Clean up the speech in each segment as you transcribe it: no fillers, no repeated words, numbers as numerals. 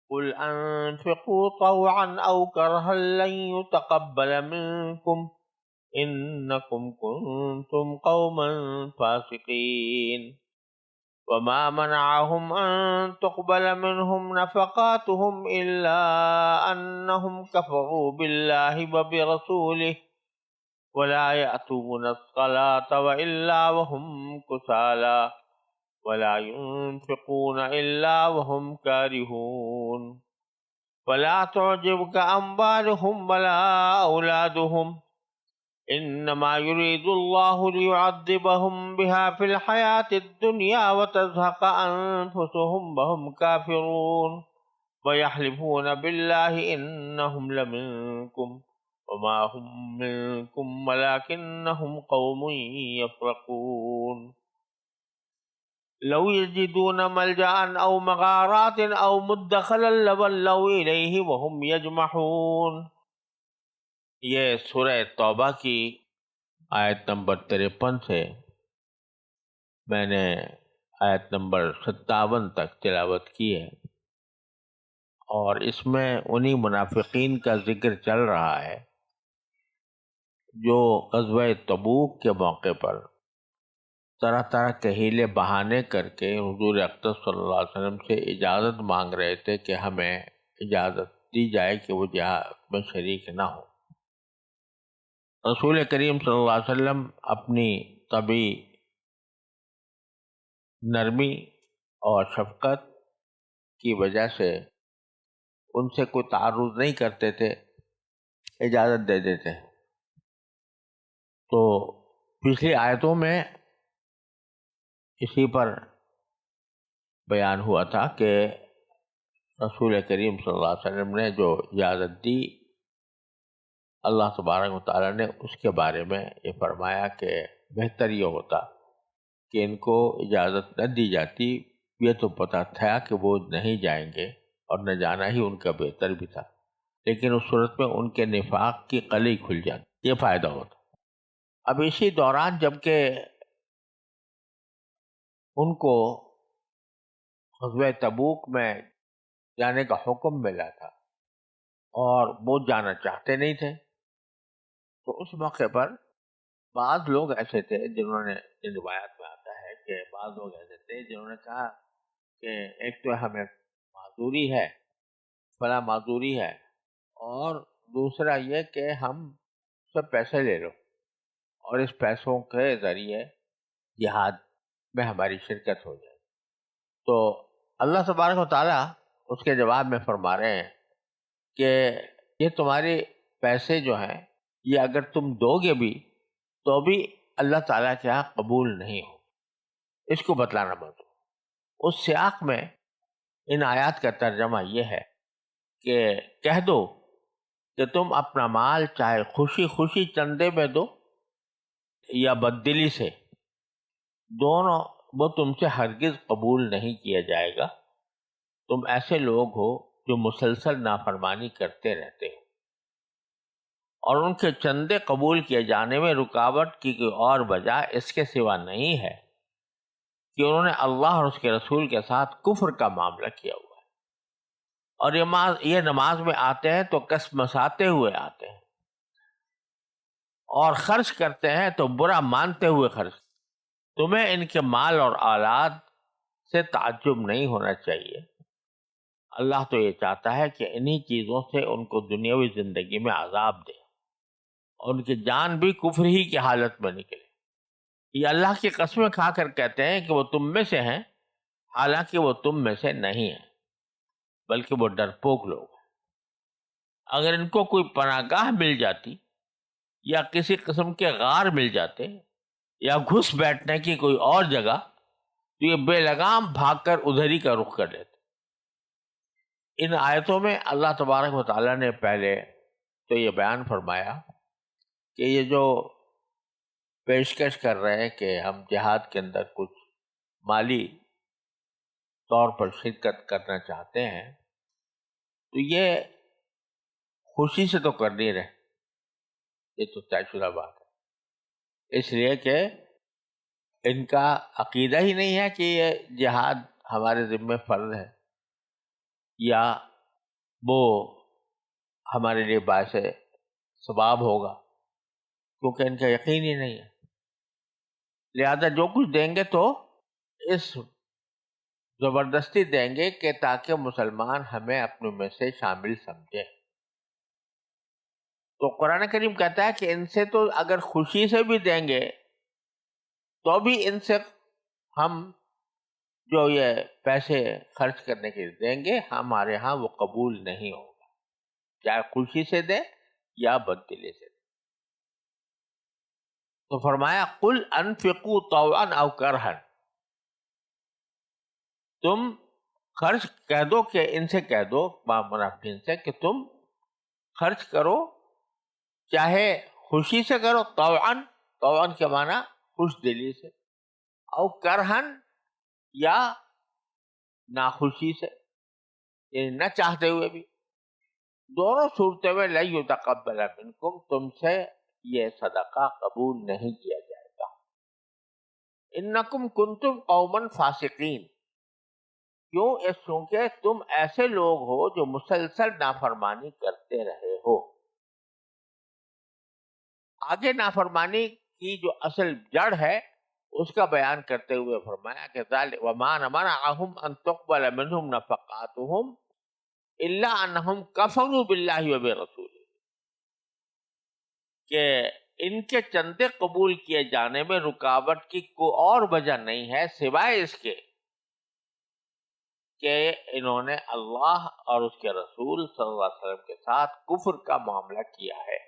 قل انفقوا طوعا او كرها لن يتقبل منكم انكم كنتم قوما فاسقين وما منعهم ان تقبل منهم نفقاتهم الا انهم كفروا بالله وبرسوله ولا يأتون الصلاة وإلا وهم كسالى ولا ينفقون إلا وهم كارهون ولا تعجبك أموالهم ولا أولادهم إنما يريد الله ليعذبهم بها في الحياة الدنيا وتزهق أنفسهم وهم كافرون ويحلفون بالله إنهم لمنكم وما هم منكم ولكنهم قوم يفرقون لو يجدون ملجأ أو مغارات أو مدخلا لولوا إليه وهم يجمحون. یہ سورہ توبہ کی آیت نمبر 53 سے میں نے آیت نمبر 57 تک تلاوت کی ہے، اور اس میں انہی منافقین کا ذکر چل رہا ہے جو غزوہ تبوک کے موقع پر طرح طرح کے حیلے بہانے کر کے حضور اقدس صلی اللہ علیہ وسلم سے اجازت مانگ رہے تھے کہ ہمیں اجازت دی جائے کہ وہ جہاد میں شریک نہ ہو. رسول کریم صلی اللہ علیہ وسلم اپنی طبعی نرمی اور شفقت کی وجہ سے ان سے کوئی تعرض نہیں کرتے تھے، اجازت دے دیتے. تو پچھلی آیتوں میں اسی پر بیان ہوا تھا کہ رسول کریم صلی اللہ علیہ وسلم نے جو اجازت دی، اللہ تبارک و تعالیٰ نے اس کے بارے میں یہ فرمایا کہ بہتر یہ ہوتا کہ ان کو اجازت نہ دی جاتی. یہ تو پتہ تھا کہ وہ نہیں جائیں گے اور نہ جانا ہی ان کا بہتر بھی تھا، لیکن اس صورت میں ان کے نفاق کی قلعی کھل جاتی، یہ فائدہ ہوتا. اب اسی دوران جبکہ ان کو غزوہ تبوک میں جانے کا حکم ملا تھا اور وہ جانا چاہتے نہیں تھے، تو اس موقع پر بعض لوگ ایسے تھے جنہوں نے، ان روایات میں آتا ہے کہ بعض لوگ ایسے تھے جنہوں نے کہا کہ ایک تو ہمیں معذوری ہے، فلاں معذوری ہے، اور دوسرا یہ کہ ہم سب پیسے لے لو اور اس پیسوں کے ذریعے جہاد میں ہماری شرکت ہو جائے. تو اللہ تبارک و تعالیٰ اس کے جواب میں فرما رہے ہیں کہ یہ تمہارے پیسے جو ہیں یہ اگر تم دو گے بھی تو بھی اللہ تعالیٰ کے ہاں قبول نہیں ہو، اس کو بتلانا مت. اس سیاق میں ان آیات کا ترجمہ یہ ہے کہ کہہ دو کہ تم اپنا مال چاہے خوشی خوشی چندے میں دو یا بددلی سے، دونوں وہ تم سے ہرگز قبول نہیں کیا جائے گا. تم ایسے لوگ ہو جو مسلسل نافرمانی کرتے رہتے ہو، اور ان کے چندے قبول کیے جانے میں رکاوٹ کی کوئی اور وجہ اس کے سوا نہیں ہے کہ انہوں نے اللہ اور اس کے رسول کے ساتھ کفر کا معاملہ کیا ہوا ہے، اور یہ نماز میں آتے ہیں تو کسمساتے ہوئے آتے ہیں، اور خرچ کرتے ہیں تو برا مانتے ہوئے خرچ. تمہیں ان کے مال اور اولاد سے تعجب نہیں ہونا چاہیے. اللہ تو یہ چاہتا ہے کہ انہی چیزوں سے ان کو دنیاوی زندگی میں عذاب دے اور ان کی جان بھی کفر ہی کی حالت میں نکلے. یہ اللہ کی قسمیں کھا کر کہتے ہیں کہ وہ تم میں سے ہیں، حالانکہ وہ تم میں سے نہیں ہیں، بلکہ وہ ڈرپوک لوگ ہیں. اگر ان کو کوئی پناہ گاہ مل جاتی یا کسی قسم کے غار مل جاتے یا گھس بیٹھنے کی کوئی اور جگہ تو یہ بے لگام بھاگ کر ادھر ہی کا رخ کر لیتے. ان آیتوں میں اللہ تبارک و تعالیٰ نے پہلے تو یہ بیان فرمایا کہ یہ جو پیشکش کر رہے ہیں کہ ہم جہاد کے اندر کچھ مالی طور پر شرکت کرنا چاہتے ہیں، تو یہ خوشی سے تو کر نہیں رہے، یہ تو طے شدہ بات ہے، اس لیے کہ ان کا عقیدہ ہی نہیں ہے کہ یہ جہاد ہمارے ذمہ فرض ہے، یا وہ ہمارے لیے باعث ثواب ہوگا، کیونکہ ان کا یقین ہی نہیں ہے. لہذا جو کچھ دیں گے تو اس زبردستی دیں گے کہ تاکہ مسلمان ہمیں اپنے میں سے شامل سمجھے. تو قرآن کریم کہتا ہے کہ ان سے تو اگر خوشی سے بھی دیں گے تو بھی ان سے ہم جو یہ پیسے خرچ کرنے کے لیے دیں گے ہمارے ہاں وہ قبول نہیں ہوگا، چاہے خوشی سے دیں یا بددلی سے دیں. تو فرمایا قل انفقوا طوعا او کرہا، تم خرچ کہہ دو کہ ان سے کہہ دو منافقین سے کہ تم خرچ کرو چاہے خوشی سے کرو، طوعاً کے معنی خوش دلی سے، او کرہن یا ناخوشی سے، یعنی نہ چاہتے ہوئے بھی. دونوں صورتوں میں لن یتقبل منکم، تم سے یہ صدقہ قبول نہیں کیا جائے گا. انکم کنتم قوما فاسقین، کیوں؟ اس چونکہ تم ایسے لوگ ہو جو مسلسل نافرمانی کرتے رہے ہو. آگے نافرمانی کی جو اصل جڑ ہے اس کا بیان کرتے ہوئے فرمایا کہ وَمَا مَنَعَهُمْ أَن تُقْبَلَ مِنْهُمْ نَفَقَاتُهُمْ إِلَّا أَنَّهُمْ كَفَرُوا بِاللَّهِ وَبِرَسُولِهِ، کہ ان کے چندے قبول کیے جانے میں رکاوٹ کی کوئی اور وجہ نہیں ہے سوائے اس کے کہ انہوں نے اللہ اور اس کے رسول صلی اللہ علیہ وسلم کے ساتھ کفر کا معاملہ کیا ہے.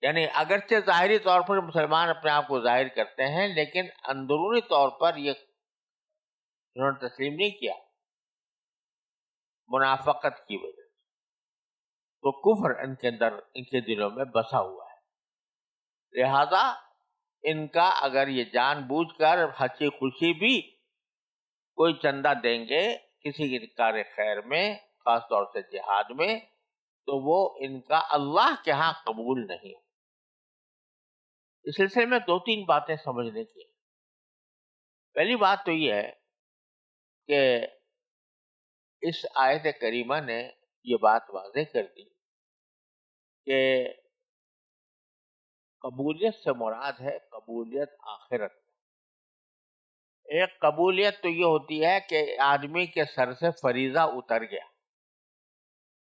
یعنی اگرچہ ظاہری طور پر مسلمان اپنے آپ کو ظاہر کرتے ہیں لیکن اندرونی طور پر یہ انہوں نے تسلیم نہیں کیا منافقت کی وجہ سے، تو کفر ان کے اندر ان کے دلوں میں بسا ہوا ہے. لہذا ان کا اگر یہ جان بوجھ کر ہنسی خوشی بھی کوئی چندہ دیں گے کسی کی کار خیر میں، خاص طور سے جہاد میں، تو وہ ان کا اللہ کے ہاں قبول نہیں. اس سلسلے میں دو تین باتیں سمجھنے کی ہیں. پہلی بات تو یہ ہے کہ اس آیت کریمہ نے یہ بات واضح کر دی کہ قبولیت سے مراد ہے قبولیت آخرت. ایک قبولیت تو یہ ہوتی ہے کہ آدمی کے سر سے فریضہ اتر گیا،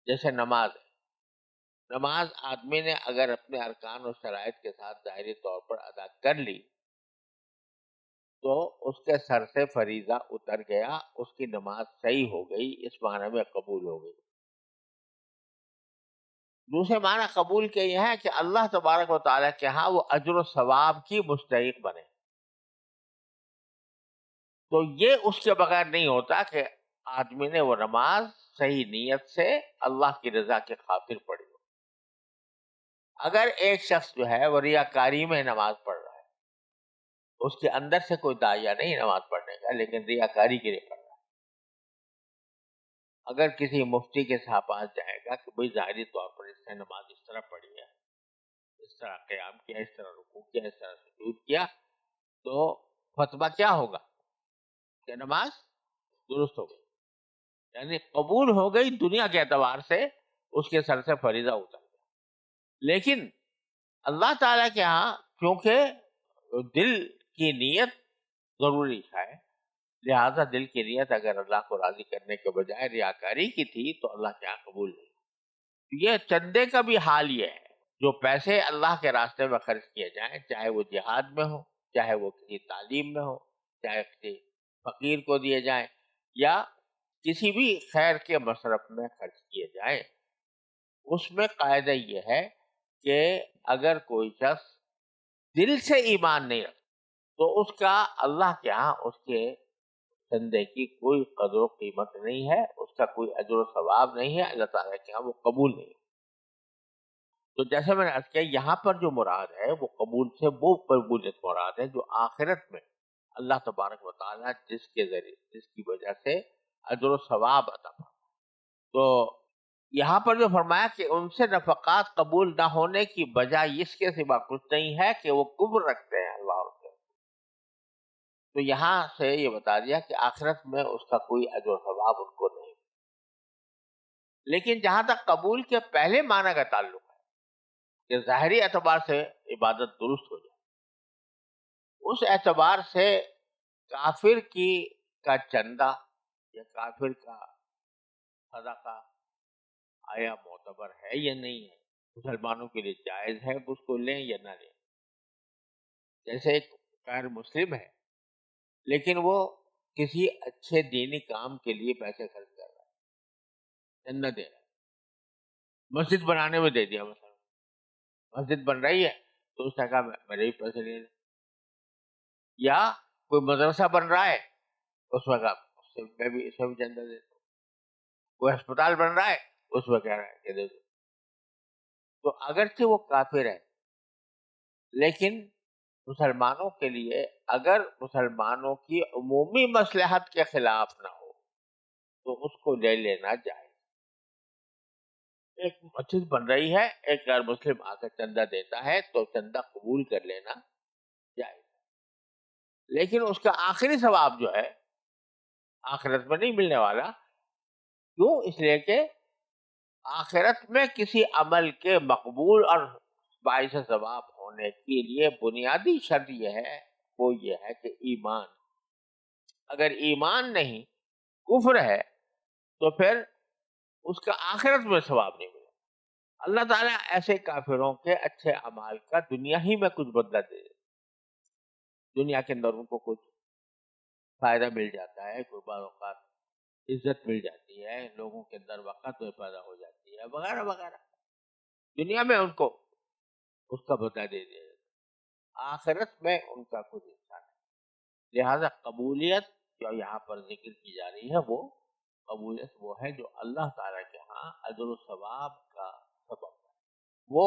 جیسے نماز ہے. نماز آدمی نے اگر اپنے ارکان و شرائط کے ساتھ ظاہری طور پر ادا کر لی تو اس کے سر سے فریضہ اتر گیا، اس کی نماز صحیح ہو گئی، اس معنی میں قبول ہو گئی. دوسرے معنی قبول کے یہ ہے کہ اللہ تبارک و تعالیٰ کے ہاں وہ اجر و ثواب کی مستحق بنے. تو یہ اس کے بغیر نہیں ہوتا کہ آدمی نے وہ نماز صحیح نیت سے اللہ کی رضا کی خاطر پڑھی ہو. اگر ایک شخص جو ہے وہ ریاکاری میں نماز پڑھ رہا ہے، اس کے اندر سے کوئی داعیہ نہیں نماز پڑھنے کا لیکن ریاکاری کے لیے پڑھ رہا ہے، اگر کسی مفتی کے پاس جائے گا کہ بھئی ظاہری طور پر اس نے نماز اس طرح پڑھی ہے، اس طرح قیام کیا، اس طرح رکوع کیا، اس طرح سجود کیا، تو فتویٰ کیا ہوگا کہ نماز درست ہو گئی، یعنی قبول ہو گئی دنیا کے اعتبار سے، اس کے سر سے فریضہ اتر گیا. لیکن اللہ تعالیٰ کے ہاں کیونکہ دل کی نیت ضروری ہے، لہذا دل کی نیت اگر اللہ کو راضی کرنے کے بجائے ریاکاری کی تھی تو اللہ کے ہاں قبول نہیں. یہ چندے کا بھی حال یہ ہے، جو پیسے اللہ کے راستے میں خرچ کیے جائیں، چاہے وہ جہاد میں ہو، چاہے وہ کسی تعلیم میں ہو، چاہے کسی فقیر کو دیے جائیں یا کسی بھی خیر کے مصرف میں خرچ کیے جائیں، اس میں قاعدہ یہ ہے کہ اگر کوئی شخص دل سے ایمان نہیں رکھتا تو اس کا اللہ کے ہاں اس کے چندے کی کوئی قدر و قیمت نہیں ہے، اس کا کوئی اجر و ثواب نہیں ہے، اللہ تعالیٰ کے ہاں وہ قبول نہیں. تو جیسے میں نے عرض کیا یہاں پر جو مراد ہے وہ قبول سے وہ قبولیت مراد ہے جو آخرت میں اللہ تبارک و تعالیٰ جس کے ذریعے جس کی وجہ سے اجر و ثواب عطا فرمائے. تو یہاں پر جو فرمایا کہ ان سے نفقات قبول نہ ہونے کی وجہ اس کے سوا کچھ نہیں ہے کہ وہ کفر رکھتے ہیں اللہ سے. تو یہاں سے یہ بتا دیا کہ آخرت میں اس کا کوئی اجر و ثواب ان کو نہیں. لیکن جہاں تک قبول کے پہلے معنی کا تعلق ہے کہ ظاہری اعتبار سے عبادت درست ہو جائے، اس اعتبار سے کافر کا چندہ یا کافر کا صدقہ آیا معتبر ہے یا نہیں ہے، مسلمانوں کے لیے جائز ہے اس کو لیں یا نہ لیں. جیسے ایک غیر مسلم ہے لیکن وہ کسی اچھے دینی کام کے لیے پیسے خرچ کر رہا ہے، چندہ دے رہا ہے، مسجد بنانے میں دے دیا، مثلا مسجد بن رہی ہے تو اس نے کہا میرے بھی پیسے لے لیں، یا کوئی مدرسہ بن رہا ہے اس میں کہا میں بھی اس میں بھی چندہ دیتا ہوں، کوئی ہسپتال بن رہا ہے اس میں کہہ رہا ہے کہ دے دو. تو اگرچہ وہ کافر ہے لیکن مسلمانوں کے لیے اگر مسلمانوں کی عمومی مصلحت کے خلاف نہ ہو تو اس کو لے لینا جائز. ایک مسجد بن رہی ہے، ایک غیر مسلم آ کر چندہ دیتا ہے تو چندہ قبول کر لینا جائز، لیکن اس کا آخری ثواب جو ہے آخرت میں نہیں ملنے والا. کیوں؟ اس لیے کہ آخرت میں کسی عمل کے مقبول اور باعث ثواب ہونے کے لیے بنیادی شرط یہ ہے، وہ یہ ہے کہ ایمان. اگر ایمان نہیں، کفر ہے، تو پھر اس کا آخرت میں ثواب نہیں ملے. اللہ تعالیٰ ایسے کافروں کے اچھے اعمال کا دنیا ہی میں کچھ بدلہ دے دیتا. دنیا کے اندر ان کو کچھ فائدہ مل جاتا ہے، کوئی بعض اوقات عزت مل جاتی ہے، لوگوں کے اندر وقت میں پیدا ہو جاتی ہے، وغیرہ وغیرہ. دنیا میں ان کو اس کا بدلہ دے دیا جاتا ہے، آخرت میں ان کا کچھ حصہ نہیں. لہذا قبولیت جو یہاں پر ذکر کی جا رہی ہے، وہ قبولیت وہ ہے جو اللہ تعالیٰ کے ہاں اجر و ثواب کا سبب ہے، وہ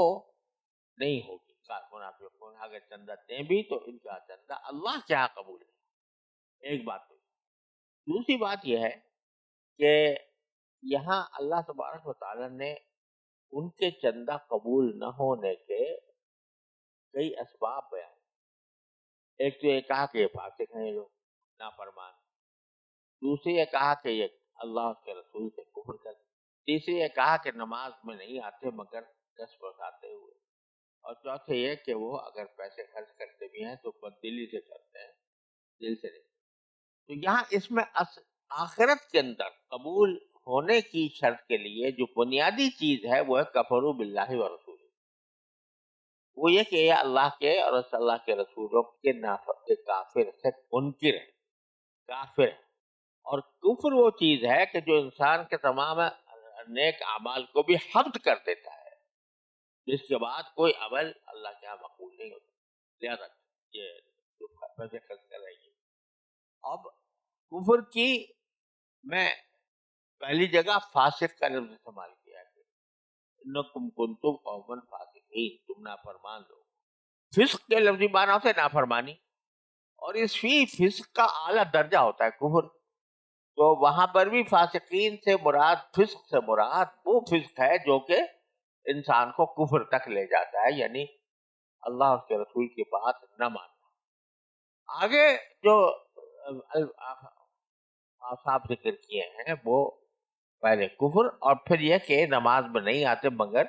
نہیں ہوگی. منافقوں اگر چندہ دیں بھی تو ان کا چندہ اللہ کے ہاں قبول ہے. ایک بات. دوسری بات یہ ہے کہ یہاں اللہ تبارک و تعالیٰ نے ان کے چندہ قبول نہ ہونے کے کئی اسباب بیان. ایک تو یہ کہا کہ یہ فاسق ہیں، یہ لوگ نافرمان. دوسری یہ کہا کہ یہ اللہ کے رسول سے کفر کرتے. تیسری یہ کہا کہ نماز میں نہیں آتے مگر دس برساتے ہوئے. اور چوتھے یہ کہ وہ اگر پیسے خرچ کرتے بھی ہیں تو بددلی سے کرتے ہیں، دل سے نہیں. تو یہاں اس میں آخرت کے اندر قبول ہونے کی شرط کے لیے جو بنیادی چیز ہے وہ ہے کفروا باللہ و رسول. وہ یہ کہ یہ اللہ کے اور اللہ کے رسولوں کے کافر سے منکر ہے، کافر ہے. اور کفر وہ چیز ہے کہ جو انسان کے تمام نیک اعمال کو بھی حبط کر دیتا ہے، جس کے بعد کوئی عمل اللہ کے یہاں مقبول نہیں ہوتا. لہذا یہ پیسے خرچ کر رہی ہے. اب کفر کی میں پہلی جگہ فاسق کا لفظ استعمال کیا ہے، انکم کنتم قوما فاسقین، تم نافرمان لوگ. فسق کے لفظی معنی ہوتا ہے نافرمانی، اور اس فسق کا اعلیٰ درجہ ہوتا ہے کفر. تو وہاں پر بھی فاسقین سے مراد، فسق سے مراد وہ فسق ہے جو کہ انسان کو کفر تک لے جاتا ہے، یعنی اللہ اس کے رسول کی بات نہ ماننا. آگے جو آپ ذکر کیے ہیں وہ پہلے کفر، اور پھر یہ کہ نماز میں نہیں آتے مگر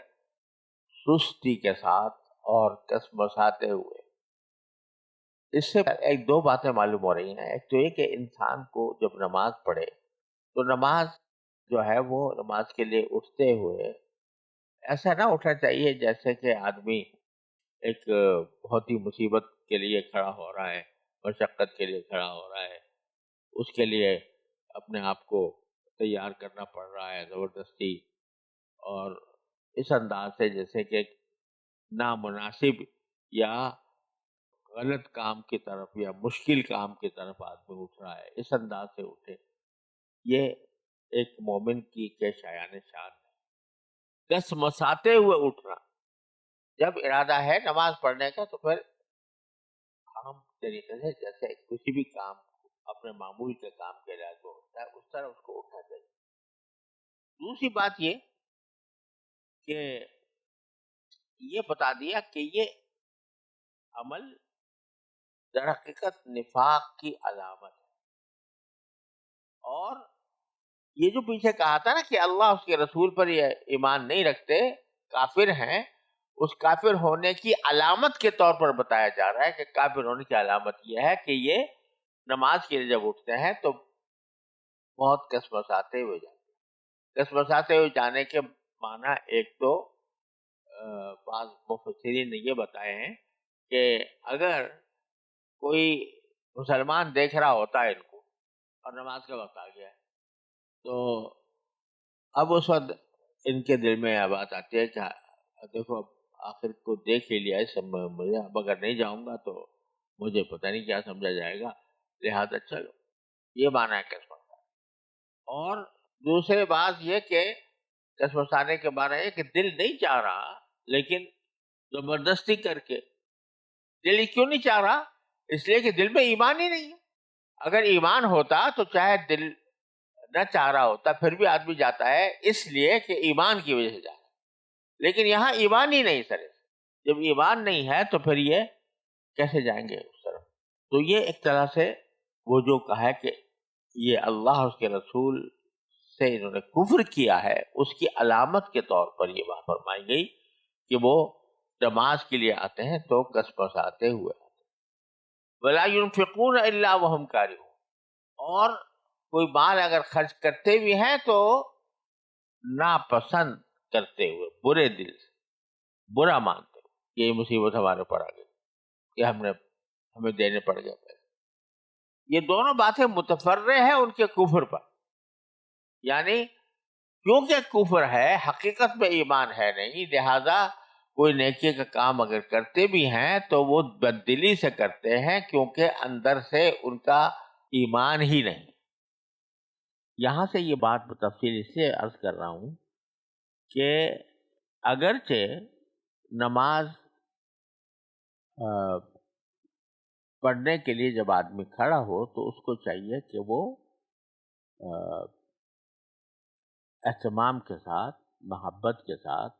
سستی کے ساتھ اور کسمساتے ہوئے. اس سے ایک دو باتیں معلوم ہو رہی ہیں. ایک تو یہ کہ انسان کو جب نماز پڑھے تو نماز جو ہے وہ نماز کے لیے اٹھتے ہوئے ایسا نہ اٹھنا چاہیے جیسے کہ آدمی ایک بہت ہی مصیبت کے لیے کھڑا ہو رہا ہے، مشقت کے لیے کھڑا ہو رہا ہے، اس کے لیے اپنے آپ کو تیار کرنا پڑ رہا ہے زبردستی، اور اس انداز سے جیسے کہ نامناسب یا غلط کام کی طرف یا مشکل کام کی طرف آدمی اٹھ رہا ہے، اس انداز سے اٹھے. یہ ایک مومن کی کے شایان شان ہے. کس مساتے ہوئے اٹھنا، جب ارادہ ہے نماز پڑھنے کا تو پھر عام طریقے سے جیسے کسی بھی کام اپنے معمول کے کام کے لحاظ سے ہوتا ہے اس طرح اس کو اٹھنا چاہیے. دوسری بات کہ یہ بتا دیا کہ یہ عمل در حقیقت نفاق کی علامت ہے، اور یہ جو پیچھے کہا تھا نا کہ اللہ اس کے رسول پر یہ ایمان نہیں رکھتے، کافر ہیں، اس کافر ہونے کی علامت کے طور پر بتایا جا رہا ہے کہ کافر ہونے کی علامت یہ ہے کہ یہ نماز کے لیے جب اٹھتے ہیں تو بہت کسمساتے ہوئے جاتے ہیں۔ کسمساتے ہوئے جانے کے معنی ایک تو بعض مفسرین نے یہ بتائے ہیں کہ اگر کوئی مسلمان دیکھ رہا ہوتا ہے ان کو اور نماز کا وقت آ گیا ہے، تو اب اس وقت ان کے دل میں یہ بات آتی ہے کہ دیکھو اب آخر کو دیکھ ہی لیا ہے سب میں، مجھے اب اگر نہیں جاؤں گا تو مجھے پتہ نہیں کیا سمجھا جائے گا، لہذا چلو، یہ معنی ہے قسمت۔ اور دوسرے بات یہ کہ قسمت کے بارے یہ کہ دل نہیں چاہ رہا، لیکن زبردستی کر کے۔ دل کیوں نہیں چاہ رہا؟ اس لیے کہ دل میں ایمان ہی نہیں ہے۔ اگر ایمان ہوتا تو چاہے دل نہ چاہ رہا ہوتا پھر بھی آدمی جاتا ہے، اس لیے کہ ایمان کی وجہ سے جاتا ہے، لیکن یہاں ایمان ہی نہیں سر۔ جب ایمان نہیں ہے تو پھر یہ کیسے جائیں گے اس طرف؟ تو یہ ایک طرح سے وہ جو کہا ہے کہ یہ اللہ اس کے رسول سے انہوں نے کفر کیا ہے، اس کی علامت کے طور پر یہ بات فرمائی گئی کہ وہ نماز کے لیے آتے ہیں تو کسمساتے ہوئے آتے ہیں۔ وَلَا يُنْفِقُونَ إِلَّا وَهُمْ كَارِهُونَ، اور کوئی مال اگر خرچ کرتے بھی ہیں تو ناپسند کرتے ہوئے، برے دل سے، برا مانتے ہوئے کہ یہ مصیبت ہمارے پر آ گئی کہ ہمیں دینے پڑ گئے پیسے۔ یہ دونوں باتیں متفرع ہیں ان کے کفر پر، یعنی کیونکہ کفر ہے، حقیقت میں ایمان ہے نہیں، لہذا کوئی نیکی کا کام اگر کرتے بھی ہیں تو وہ بددلی سے کرتے ہیں کیونکہ اندر سے ان کا ایمان ہی نہیں۔ یہاں سے یہ بات بتفصیل اس سے عرض کر رہا ہوں کہ اگرچہ نماز پڑھنے کے لیے جب آدمی کھڑا ہو تو اس کو چاہیے کہ وہ اہتمام کے ساتھ، محبت کے ساتھ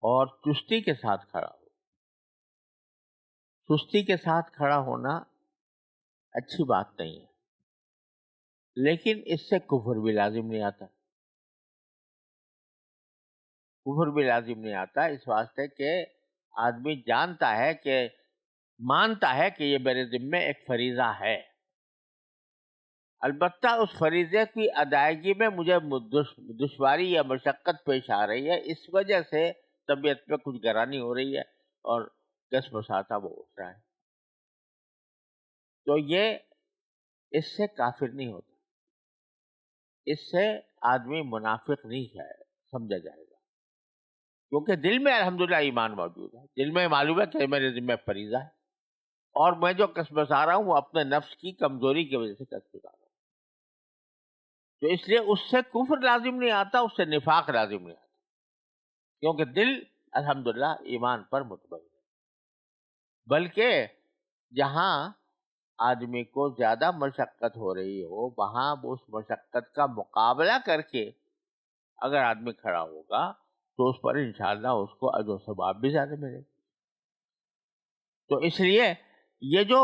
اور چستی کے ساتھ کھڑا ہو۔ چستی کے ساتھ کھڑا ہونا اچھی بات نہیں ہے، لیکن اس سے کفر بھی لازم نہیں آتا۔ کفر بھی لازم نہیں آتا اس واسطے کہ آدمی جانتا ہے کہ مانتا ہے کہ یہ میرے ذمے ایک فریضہ ہے، البتہ اس فریضے کی ادائیگی میں مجھے دشواری یا مشقت پیش آ رہی ہے، اس وجہ سے طبیعت پہ کچھ گرانی ہو رہی ہے اور کسمساتا وہ اٹھ رہا ہے، تو یہ اس سے کافر نہیں ہوتا، اس سے آدمی منافق نہیں سمجھا جائے گا، کیونکہ دل میں الحمدللہ ایمان موجود ہے، دل میں معلوم ہے کہ میرے ذمہ فریضہ ہے اور میں جو کسمسا رہا ہوں وہ اپنے نفس کی کمزوری کی وجہ سے کسمسا رہا ہوں، تو اس لیے اس سے کفر لازم نہیں آتا، اس سے نفاق لازم نہیں آتا، کیونکہ دل الحمدللہ ایمان پر مطمئن ہے۔ بلکہ جہاں آدمی کو زیادہ مشقت ہو رہی ہو وہاں اس مشقت کا مقابلہ کر کے اگر آدمی کھڑا ہوگا تو اس پر انشاءاللہ اس کو اجر و ثواب بھی زیادہ ملے۔ تو اس لیے یہ جو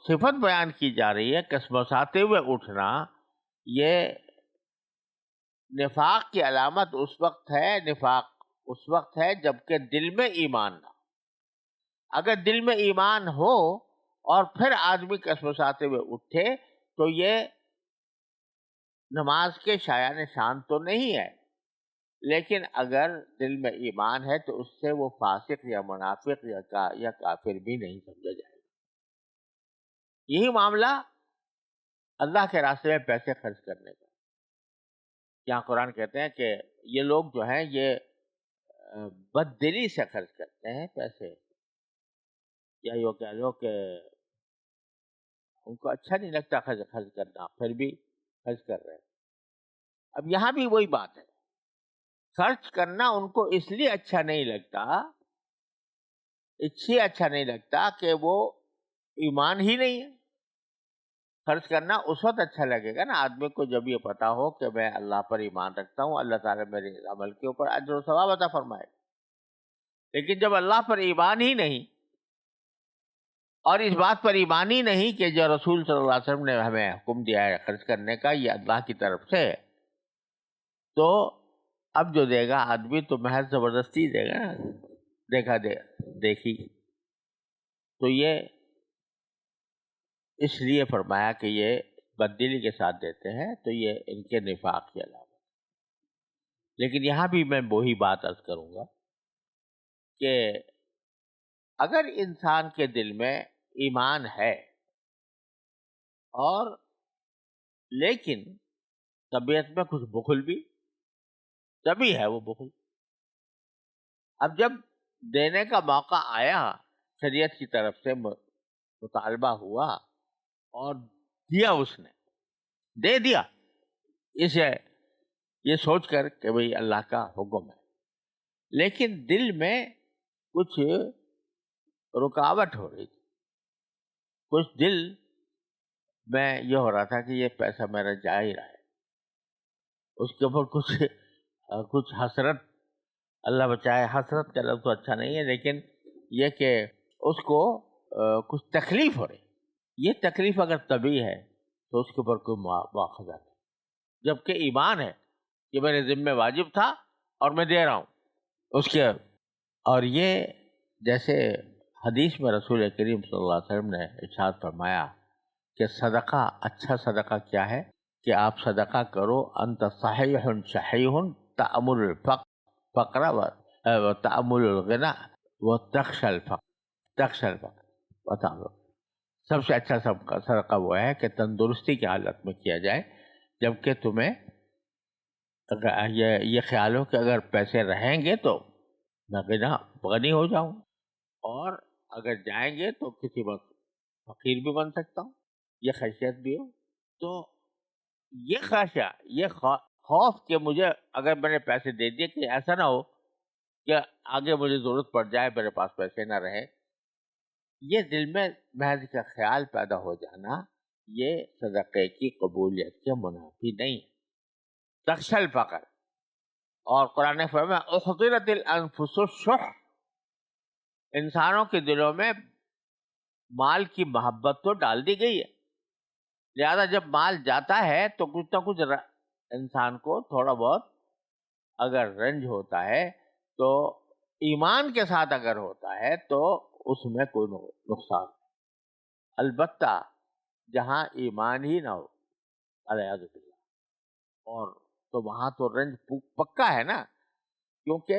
صفت بیان کی جا رہی ہے کسمساتے ہوئے اٹھنا، یہ نفاق کی علامت اس وقت ہے جبکہ دل میں ایمان نہ۔ اگر دل میں ایمان ہو اور پھر آدمی کسمساتے ہوئے اٹھے تو یہ نماز کے شایان شان تو نہیں ہے، لیکن اگر دل میں ایمان ہے تو اس سے وہ فاسق یا منافق یا کافر بھی نہیں سمجھا جائے گا۔ یہی معاملہ اللہ کے راستے میں پیسے خرچ کرنے کا، یہاں قرآن کہتے ہیں کہ یہ لوگ جو ہیں یہ بد دلی سے خرچ کرتے ہیں پیسے، یا یہ کہہ لو کہ ان کو اچھا نہیں لگتا خرچ کرنا، پھر بھی خرچ کر رہے ہیں۔ اب یہاں بھی وہی بات ہے، خرچ کرنا ان کو اس لیے اچھا نہیں لگتا کہ وہ ایمان ہی نہیں ہے۔ خرچ کرنا اس وقت اچھا لگے گا نا آدمی کو جب یہ پتا ہو کہ میں اللہ پر ایمان رکھتا ہوں، اللہ تعالیٰ میرے عمل کے اوپر اجر و ثواب عطا فرمائے گا۔ لیکن جب اللہ پر ایمان ہی نہیں اور اس بات پر ایمان ہی نہیں کہ جو رسول صلی اللہ علیہ وسلم نے ہمیں حکم دیا ہے خرچ کرنے کا یہ اللہ کی طرف سے ہے، تو اب جو دے گا آدمی تو محض زبردستی دے گا نا، دیکھا دیکھی. تو یہ اس لیے فرمایا کہ یہ بددلی کے ساتھ دیتے ہیں، تو یہ ان کے نفاق کی علامت. لیکن یہاں بھی میں وہی بات عرض کروں گا کہ اگر انسان کے دل میں ایمان ہے اور لیکن طبیعت میں کچھ بخل بھی، تبھی ہے وہ بخل. اب جب دینے کا موقع آیا، شریعت کی طرف سے مطالبہ ہوا اور دیا، اس نے دے دیا اسے یہ سوچ کر کہ بھئی اللہ کا حکم ہے، لیکن دل میں کچھ رکاوٹ ہو رہی تھی، کچھ دل میں یہ ہو رہا تھا کہ یہ پیسہ میرا جا ہی رہا ہے، اس کے اوپر کچھ حسرت، اللہ بچائے، حسرت کا لفظ تو اچھا نہیں ہے، لیکن یہ کہ اس کو کچھ تکلیف ہو رہی. یہ تکلیف اگر طبعی ہے تو اس کے اوپر کوئی مواخذہ نہیں، جبکہ ایمان ہے کہ میرے ذمہ واجب تھا اور میں دے رہا ہوں اس کے. اور یہ جیسے حدیث میں رسول کریم صلی اللہ علیہ وسلم نے ارشاد فرمایا کہ صدقہ، اچھا صدقہ کیا ہے کہ آپ صدقہ کرو انت صحیح شحیح تأمل الفقر و تأمل الغنى و تخشى الفقر. بتاؤ، سب سے اچھا صدقہ وہ ہے کہ تندرستی کی حالت میں کیا جائے، جبکہ تمہیں یہ خیال ہو کہ اگر پیسے رہیں گے تو میں غنی ہو جاؤں، اور اگر جائیں گے تو کسی وقت فقیر بھی بن سکتا ہوں. یہ خشیت بھی ہو. تو یہ خشیہ، یہ خوف کہ مجھے اگر میں نے پیسے دے دیے کہ ایسا نہ ہو کہ آگے مجھے ضرورت پڑ جائے، میرے پاس پیسے نہ رہے، یہ دل میں محض کا خیال پیدا ہو جانا، یہ صدقے کی قبولیت کے منافی نہیں ہے. تخشى الفقر. اور قرآن نے فرمایا احضرت الانفس الشح، انسانوں کے دلوں میں مال کی محبت تو ڈال دی گئی ہے، لہذا جب مال جاتا ہے تو کچھ نہ کچھ انسان کو تھوڑا بہت اگر رنج ہوتا ہے، تو ایمان کے ساتھ اگر ہوتا ہے تو اس میں کوئی نقصان نہیں. البتہ جہاں ایمان ہی نہ ہو، الیاذ باللہ، اور تو وہاں تو رنج پکا ہے نا، کیونکہ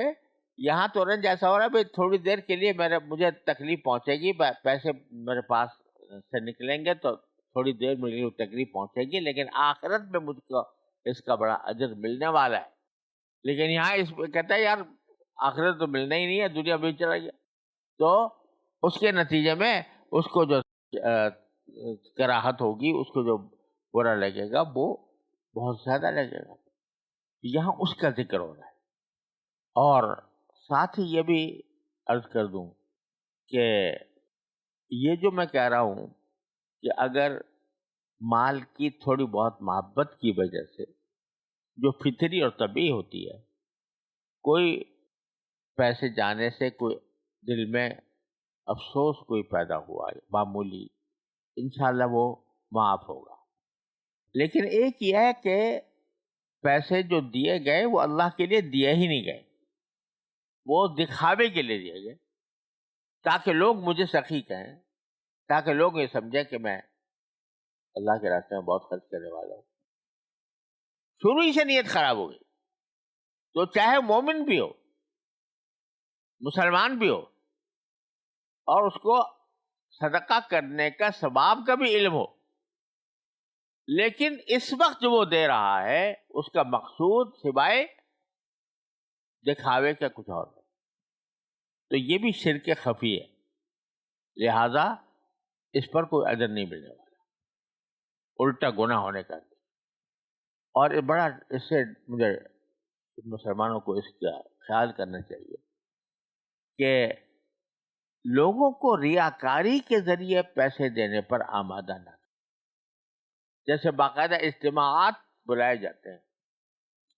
یہاں تو رنج ایسا ہو رہا ہے بھائی تھوڑی دیر کے لیے مجھے تکلیف پہنچے گی، پیسے میرے پاس سے نکلیں گے تو تھوڑی دیر مجھے تکلیف پہنچے گی، لیکن آخرت میں مجھ کو اس کا بڑا اجر ملنے والا ہے. لیکن یہاں اس کہتا ہے یار آخرت تو ملنا ہی نہیں ہے، دنیا میں چلا گیا، تو اس کے نتیجے میں اس کو جو کراہت ہوگی، اس کو جو برا لگے گا، وہ بہت زیادہ لگے گا. یہاں اس کا ذکر ہو رہا ہے. اور ساتھ ہی یہ بھی عرض کر دوں کہ یہ جو میں کہہ رہا ہوں کہ اگر مال کی تھوڑی بہت محبت کی وجہ سے، جو فطری اور طبیعی ہوتی ہے، کوئی پیسے جانے سے کوئی دل میں افسوس کوئی پیدا ہوا ہے معمولی، انشاءاللہ وہ معاف ہوگا. لیکن ایک یہ ہے کہ پیسے جو دیے گئے وہ اللہ کے لیے دیے ہی نہیں گئے، وہ دکھاوے کے لیے دیے گئے، تاکہ لوگ مجھے سخی کہیں، تاکہ لوگ یہ سمجھیں کہ میں اللہ کے راستے میں بہت خرچ کرنے والا ہوں. شروع ہی سے نیت خراب ہو گئی. تو چاہے مومن بھی ہو، مسلمان بھی ہو، اور اس کو صدقہ کرنے کا ثواب کا بھی علم ہو، لیکن اس وقت جو وہ دے رہا ہے اس کا مقصود سوائے دکھاوے کا کچھ اور ہے، تو یہ بھی شرک خفی ہے، لہذا اس پر کوئی اجر نہیں ملنے والا، الٹا گناہ ہونے کا. اور بڑا اس سے مجھے مسلمانوں کو اس کا خیال کرنا چاہیے کہ لوگوں کو ریاکاری کے ذریعے پیسے دینے پر آمادہ نہ کریں. جیسے باقاعدہ اجتماعات بلائے جاتے ہیں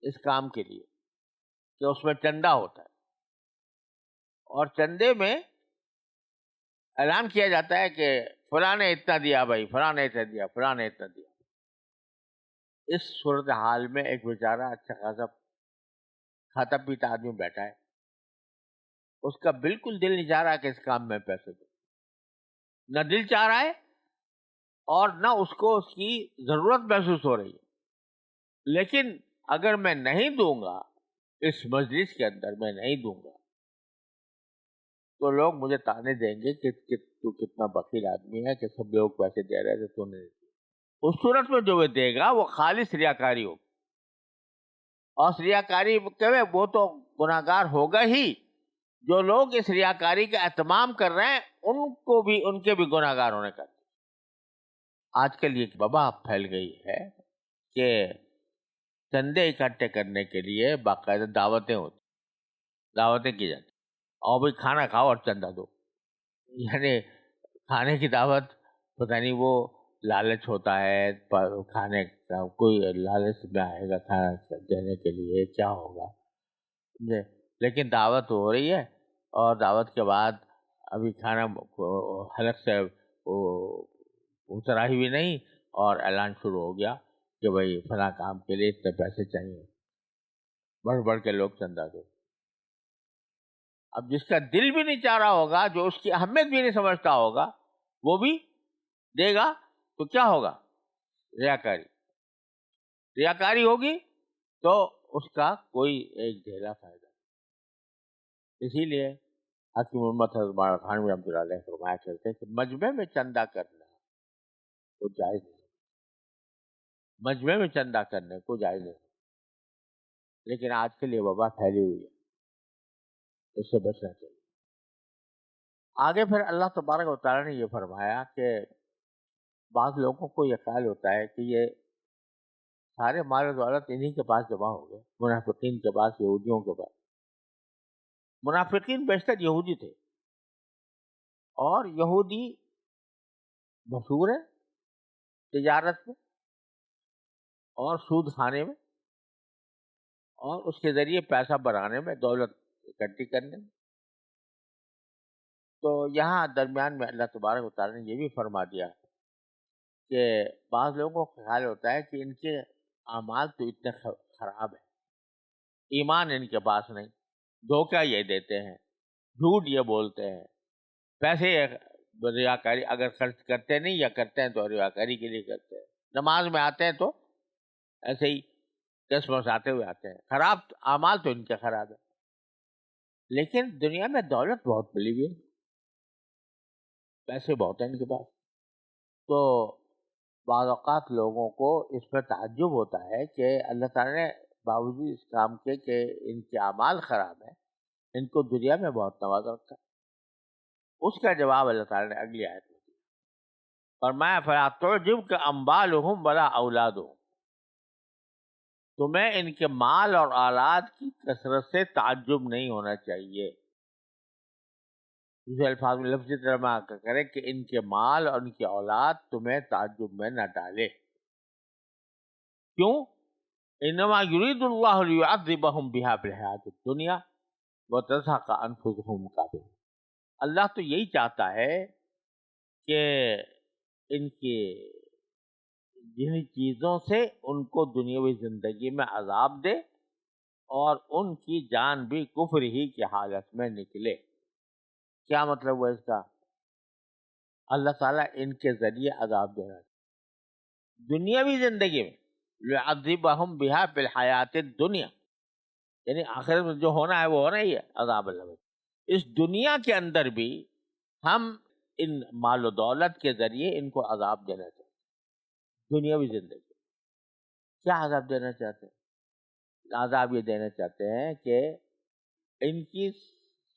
اس کام کے لیے کہ اس میں چندہ ہوتا ہے، اور چندے میں اعلان کیا جاتا ہے کہ فلاں نے اتنا دیا، بھائی فلاں نے اتنا دیا، فلاں نے اتنا دیا. اس صورتحال میں ایک بیچارہ اچھا خاصا کھاتا پیتا آدمی بیٹھا ہے، اس کا بالکل دل نہیں چاہ رہا کہ اس کام میں پیسے دو، نہ دل چاہ رہا ہے اور نہ اس کو اس کی ضرورت محسوس ہو رہی ہے. لیکن اگر میں نہیں دوں گا، اس مجلس کے اندر میں نہیں دوں گا، تو لوگ مجھے تانے دیں گے کہ تو کتنا بخیل آدمی ہے کہ سب لوگ پیسے دے رہے تھے تو نہیں دیے. اس صورت میں جو وہ دے گا وہ خالص ریاکاری ہوگی، اور ریاکاری وہ تو گناہگار ہوگا ہی. جو لوگ اس ریاکاری کا اہتمام کر رہے ہیں ان کے بھی گناہگار ہونے کا. آج کل یہ وبا پھیل گئی ہے کہ چندے اکٹھے کرنے کے لیے باقاعدہ دعوتیں ہوتی، دعوتیں کی جاتی، اور بھی کھانا کھاؤ اور چندہ دو. یعنی کھانے کی دعوت پتہ نہیں وہ لالچ ہوتا ہے کھانے کا، کوئی لالچ میں آئے گا کھانا دینے کے لیے، کیا ہوگا. لیکن دعوت ہو رہی ہے اور دعوت کے بعد ابھی کھانا حلق سے اترا ہی بھی نہیں اور اعلان شروع ہو گیا کہ بھائی فلاں کام کے لیے اتنے پیسے چاہیے، بڑھ بڑھ کے لوگ چندہ دو. اب جس کا دل بھی نہیں چاہ رہا ہوگا، جو اس کی اہمیت بھی نہیں سمجھتا ہوگا، وہ بھی دے گا تو کیا ہوگا؟ ریاکاری. ریاکاری ہوگی تو اس کا کوئی ایک ڈھیلا فائدہ. اسی لیے حکیم امت حضرت مولانا تھانوی رحمۃ اللہ علیہ فرمایا کرتے کہ مجمع میں چندہ کرنا کو جائز نہیں، مجمع میں چندہ کرنے کو جائز نہیں. لیکن آج کل یہ وبا پھیلی ہوئی ہے، اس سے بچنا چاہیے. آگے پھر اللہ تبارک و تعالیٰ نے یہ فرمایا کہ بعض لوگوں کو یہ خیال ہوتا ہے کہ یہ سارے مال و دولت انہی کے پاس جمع ہو گئے، منافقین کے پاس، یہودیوں کے پاس. منافقین بیشتر یہودی تھے، اور یہودی مشہور ہے تجارت میں اور سود کھانے میں اور اس کے ذریعے پیسہ بڑھانے میں، دولت اکٹھی کرنے میں. تو یہاں درمیان میں اللہ تبارک و تعالیٰ نے یہ بھی فرما دیا کہ بعض لوگوں کو خیال ہوتا ہے کہ ان کے اعمال تو اتنے خراب ہیں، ایمان ان کے پاس نہیں، دھوکہ یہ دیتے ہیں، جھوٹ یہ بولتے ہیں، پیسے ریاکاری اگر خرچ کرتے نہیں یا کرتے ہیں تو ریاکاری کے لیے کرتے ہیں، نماز میں آتے ہیں تو ایسے ہی قسمت آتے ہوئے آتے ہیں. خراب اعمال تو ان کے خراب ہے. لیکن دنیا میں دولت بہت ملی ہوئی ہے، پیسے بہت ہیں ان کے پاس. تو بعض اوقات لوگوں کو اس پر تعجب ہوتا ہے کہ اللہ تعالیٰ نے باوجود اس کام کے کہ ان کے اعمال خراب ہیں، ان کو دنیا میں بہت نواز رکھا. اس کا جواب اللہ تعالیٰ نے اگلی آیت میں دیا، فرمایا فَلَا تُعْجِبْكَ أَمْوَالُهُمْ وَلَا أَوْلَادُهُمْ. تمہیں ان کے مال اور اولاد کی کثرت سے تعجب نہیں ہونا چاہیے. دوسرے الفاظ میں لفظی ترجمہ کریں کہ ان کے مال اور ان کی اولاد تمہیں تعجب میں نہ ڈالے. کیوں؟ انما یرید اللہ لیعذبہم بہا فی الحیاۃ الدنیا وتزہق انفسہم کافرون. اللہ تو یہی چاہتا ہے کہ ان کی جن چیزوں سے ان کو دنیاوی زندگی میں عذاب دے اور ان کی جان بھی کفر ہی کی حالت میں نکلے. کیا مطلب ہوا اس کا؟ اللہ تعالیٰ ان کے ذریعے عذاب دے رہا ہے دنیاوی زندگی میں، لِيُعَذِّبَهُمْ بِهَا فِي الْحَيَاةِ الدُّنْيَا، یعنی آخرت میں جو ہونا ہے وہ ہونا ہی ہے، عذاب اللہ. اس دنیا کے اندر بھی ہم ان مال و دولت کے ذریعے ان کو عذاب دینا چاہتے ہیں. دنیاوی زندگی کیا عذاب دینا چاہتے ہیں؟ عذاب یہ دینا چاہتے ہیں کہ ان کی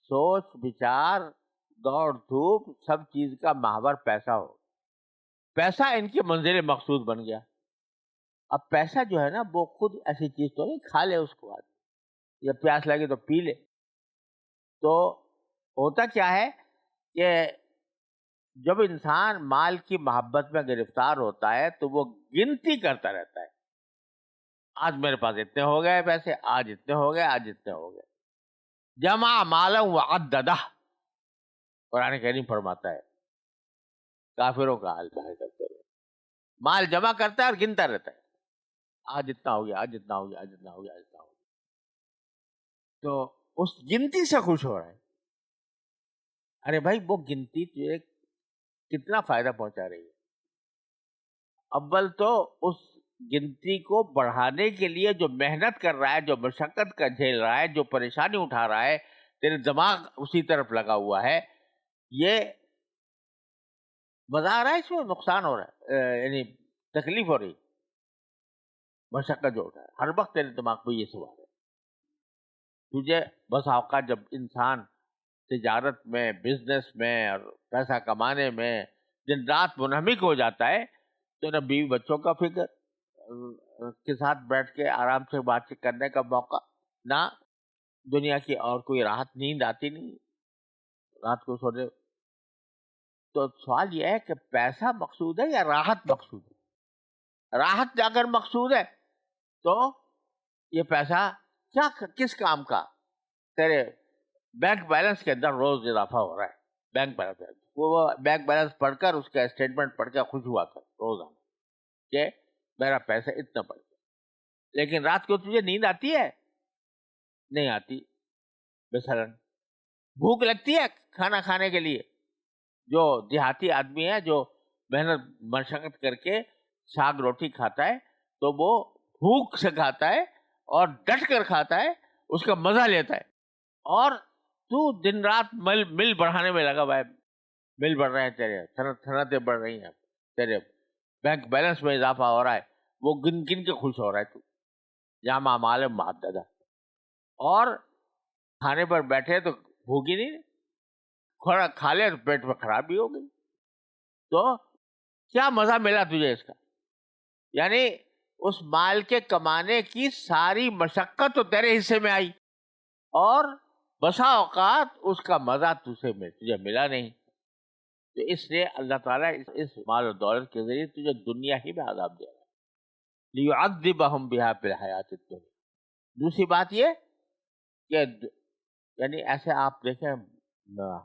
سوچ بچار دوڑ دھوپ سب چیز کا محور پیسہ ہو، پیسہ ان کی منزل مقصود بن گیا. اب پیسہ جو ہے نا وہ خود ایسی چیز تو نہیں کھا لے اس کو آدمی، یا پیاس لگے تو پی لے. تو ہوتا کیا ہے کہ جب انسان مال کی محبت میں گرفتار ہوتا ہے تو وہ گنتی کرتا رہتا ہے، آج میرے پاس اتنے ہو گئے پیسے، آج اتنے ہو گئے، آج اتنے ہو گئے. جمع مالا وعددہ، قرآن کریم فرماتا ہے کافروں کا حال ظاہر کرتے ہوئے، مال جمع کرتا ہے اور گنتا رہتا ہے، آج اتنا ہو گیا، آج اتنا ہو گیا، آج اتنا ہو گیا، آج اتنا ہو گیا. تو اس گنتی سے خوش ہو رہا ہے. ارے بھائی وہ گنتی تجھے کتنا فائدہ پہنچا رہی ہے؟ اول تو اس گنتی کو بڑھانے کے لیے جو محنت کر رہا ہے، جو مشقت کا جھیل رہا ہے، جو پریشانی اٹھا رہا ہے، تیرے دماغ اسی طرف لگا ہوا ہے، یہ مزہ آ رہا ہے، اس میں نقصان ہو رہا ہے، یعنی تکلیف ہو رہی، مشقت جو اٹھا ہے، ہر وقت تیرے دماغ پہ یہ سوال ہے. تجھے بس اوقات جب انسان تجارت میں، بزنس میں اور پیسہ کمانے میں دن رات منہمک ہو جاتا ہے، تو نہ بیوی بچوں کا فکر کے ساتھ بیٹھ کے آرام سے بات چیت کرنے کا موقع، نہ دنیا کی اور کوئی راحت، نیند آتی نہیں رات کو سونے. تو سوال یہ ہے کہ پیسہ مقصود ہے یا راحت مقصود ہے؟ راحت اگر مقصود ہے تو یہ پیسہ کیا، کس کام کا؟ تیرے بینک بیلنس کے اندر روز اضافہ ہو رہا ہے. بینک بیلنس، وہ بینک بیلنس پڑھ کر، اس کا اسٹیٹمنٹ پڑھ کر خوش ہوا کر روزانہ کہ میرا پیسہ اتنا بڑھ گیا. لیکن رات کو تجھے نیند آتی ہے؟ نہیں آتی. مثلاً بھوک لگتی ہے کھانا کھانے کے لیے؟ جو دیہاتی آدمی ہے، جو محنت مشقت کر کے ساگ روٹی کھاتا ہے، تو وہ بھوک سے کھاتا ہے اور ڈٹ کر کھاتا ہے، اس کا مزہ لیتا ہے. اور تو دن رات مل بڑھانے میں لگا ہوا ہے. مل بڑھ رہے ہیں تیرے، صنعتیں بڑھ رہی ہیں، تیرے بینک بیلنس میں اضافہ ہو رہا ہے، وہ گن گن کے خوش ہو رہا ہے تو جامع مال محددہ. اور کھانے پر بیٹھے تو بھوک ہی نہیں، کھانا کھا لے تو پیٹ میں خرابی ہو گئی. تو کیا مزہ ملا تجھے اس کا؟ یعنی اس مال کے کمانے کی ساری مشقت تو تیرے حصے میں آئی، اور بسا اوقات اس کا مزہ تجھے ملا نہیں. تو اس لیے اللہ تعالیٰ اس مال و دولت کے ذریعے تجھے دنیا ہی میں عذاب دے رہا ہے، لِيُعَذِّبَهُمْ بِهَا فِي الْحَيَاةِ الدُّنْيَا. دوسری بات یہ کہ یعنی ایسے آپ دیکھیں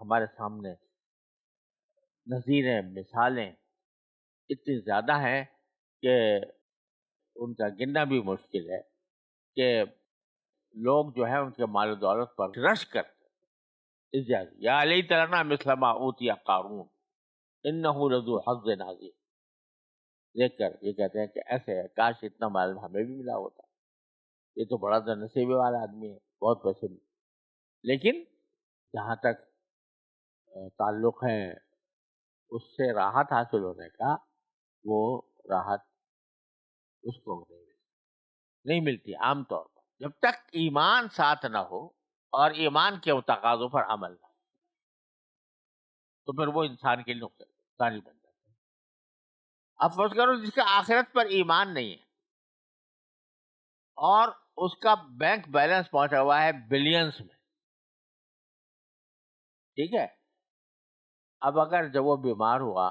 ہمارے سامنے نظیریں، مثالیں اتنی زیادہ ہیں کہ ان کا گننا بھی مشکل ہے، کہ لوگ جو ہے ان کے مال و دولت پر رش کرتے یا لیت لنا مثل ما اوتی قارون انہ لذو حظ عظیم. دیکھ کر یہ کہتے ہیں کہ ایسے ہے، کاش اتنا مال ہمیں بھی ملا ہوتا، یہ تو بڑا نصیبے والا آدمی ہے، بہت پیسے ملے. لیکن جہاں تک تعلق ہے اس سے راحت حاصل ہونے کا، وہ راحت اس کو نہیں ملتی عام طور پر جب تک ایمان ساتھ نہ ہو اور ایمان کے تقاضوں پر عمل نہ ہو، تو پھر وہ انسان کے لیے نقصانی بن جاتا ہے. اب فرض کرو جس کا آخرت پر ایمان نہیں ہے اور اس کا بینک بیلنس پہنچا ہوا ہے بلینس میں، ٹھیک ہے. اب اگر جب وہ بیمار ہوا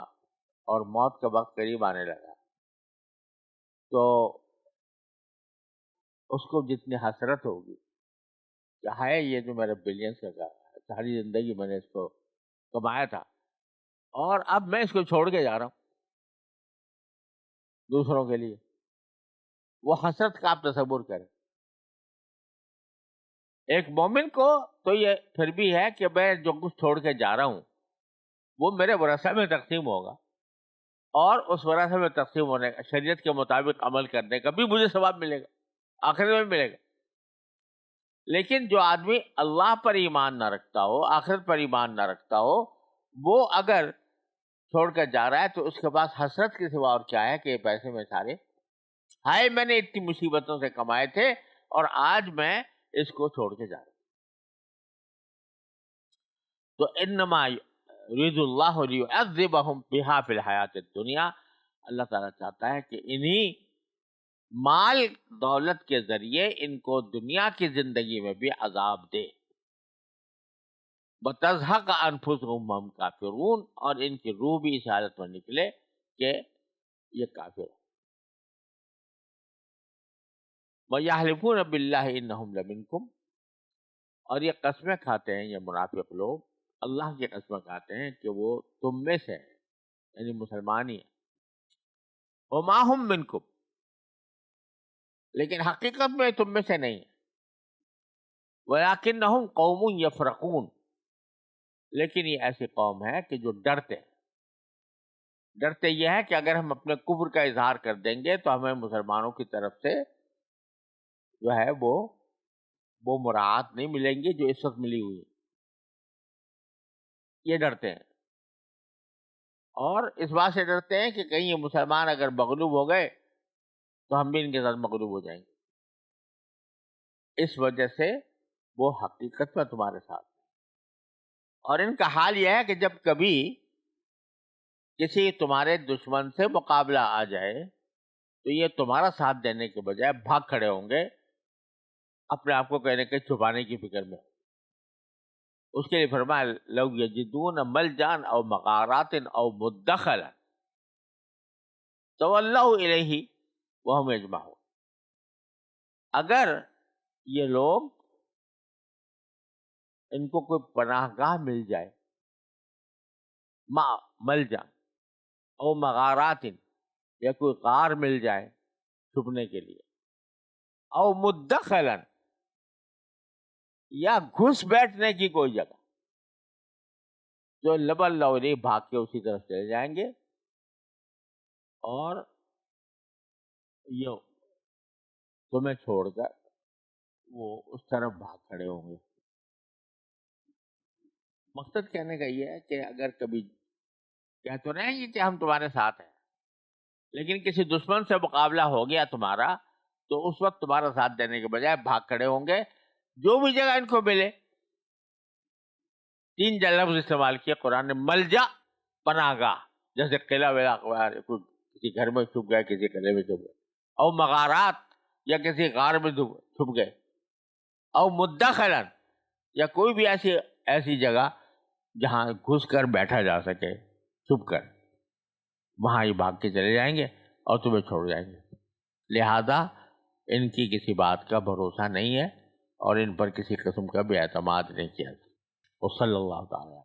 اور موت کا وقت قریب آنے لگا، تو اس کو جتنی حسرت ہوگی کہ ہے یہ جو میرے بلینس کا ساری زندگی میں نے اس کو کمایا تھا، اور اب میں اس کو چھوڑ کے جا رہا ہوں دوسروں کے لیے، وہ حسرت کا آپ تصور کریں. ایک مومن کو تو یہ پھر بھی ہے کہ میں جو کچھ چھوڑ کے جا رہا ہوں وہ میرے ورثہ میں تقسیم ہوگا، اور اس ورثہ میں تقسیم ہونے کا، شریعت کے مطابق عمل کرنے کا بھی مجھے ثواب ملے گا، آخرت میں ملے گا. لیکن جو آدمی اللہ پر ایمان نہ رکھتا ہو، آخرت پر ایمان نہ رکھتا ہو، وہ اگر چھوڑ کر جا رہا ہے تو اس کے پاس حسرت کے سوا اور کیا ہے کہ یہ پیسے میں سارے، ہائے میں نے اتنی مصیبتوں سے کمائے تھے اور آج میں اس کو چھوڑ کے جا رہا ہوں. تو انما یرید اللہ لیعذبہم بہا فی الحیات الدنیا، اللہ تعالیٰ چاہتا ہے کہ انہی مال دولت کے ذریعے ان کو دنیا کی زندگی میں بھی عذاب دے. بتزہق انفسہم وہم کافرون، اور ان کی روح بھی اس حالت میں نکلے کہ یہ کافر ہے. وَيَحْلِفُونَ بِاللَّهِ إِنَّهُمْ لَمِنْكُمْ، اور یہ قسمیں کھاتے ہیں، یہ منافق لوگ اللہ کی قسمیں کھاتے ہیں کہ وہ تم میں سے ہیں، یعنی مسلمان ہی ہیں. وَمَا هُمْ مِنْكُمْ، لیکن حقیقت میں تم میں سے نہیں ہے. وَلَكِنَّهُمْ قَوْمٌ يَفْرَقُونَ، لیکن یہ ایسی قوم ہے کہ جو ڈرتے یہ ہے کہ اگر ہم اپنے کفر کا اظہار کر دیں گے تو ہمیں مسلمانوں کی طرف سے جو ہے وہ مراعات نہیں ملیں گی جو اس وقت ملی ہوئی ہے. یہ ڈرتے ہیں، اور اس بات سے ڈرتے ہیں کہ کہیں یہ مسلمان اگر مغلوب ہو گئے تو ہم بھی ان کے ساتھ مغلوب ہو جائیں گے. اس وجہ سے وہ حقیقت میں تمہارے ساتھ، اور ان کا حال یہ ہے کہ جب کبھی کسی تمہارے دشمن سے مقابلہ آ جائے تو یہ تمہارا ساتھ دینے کے بجائے بھاگ کھڑے ہوں گے، اپنے آپ کو کہنے کے چھپانے کی فکر میں. اس کے لیے فرمایا لو یجدون ملجان او مغارات او مدخلا تولوا الیہ وہم یجمعون، اگر یہ لوگ ان کو کوئی پناہ گاہ مل جائے، ملجان او مغارات، یا کوئی غار مل جائے چھپنے کے لیے، او مدخلا، یا گھس بیٹھنے کی کوئی جگہ، جو لبل بھاگ کے اسی طرف چلے جائیں گے اور یہ تمہیں چھوڑ کر وہ اس طرف بھاگ کھڑے ہوں گے. مقصد کہنے کا یہ ہے کہ اگر کبھی کہہ تو نہیں ہے کہ ہم تمہارے ساتھ ہیں، لیکن کسی دشمن سے مقابلہ ہو گیا تمہارا تو اس وقت تمہارا ساتھ دینے کے بجائے بھاگ کھڑے ہوں گے جو بھی جگہ ان کو ملے. 3 لفظ استعمال کیے قرآن نے، ملجا پناہ گاہ، جیسے قلعہ ولا کسی گھر میں چھپ گئے، کسی قلعے میں چھپ گئے، او مغارات، یا کسی غار میں چھپ گئے، او مدخلا، یا کوئی بھی ایسی جگہ جہاں گھس کر بیٹھا جا سکے چھپ کر، وہاں یہ بھاگ کے چلے جائیں گے اور تمہیں چھوڑ جائیں گے. لہذا ان کی کسی بات کا بھروسہ نہیں ہے اور ان پر کسی قسم کا بھی اعتماد نہیں کیا. وصلی اللہ تعالیٰ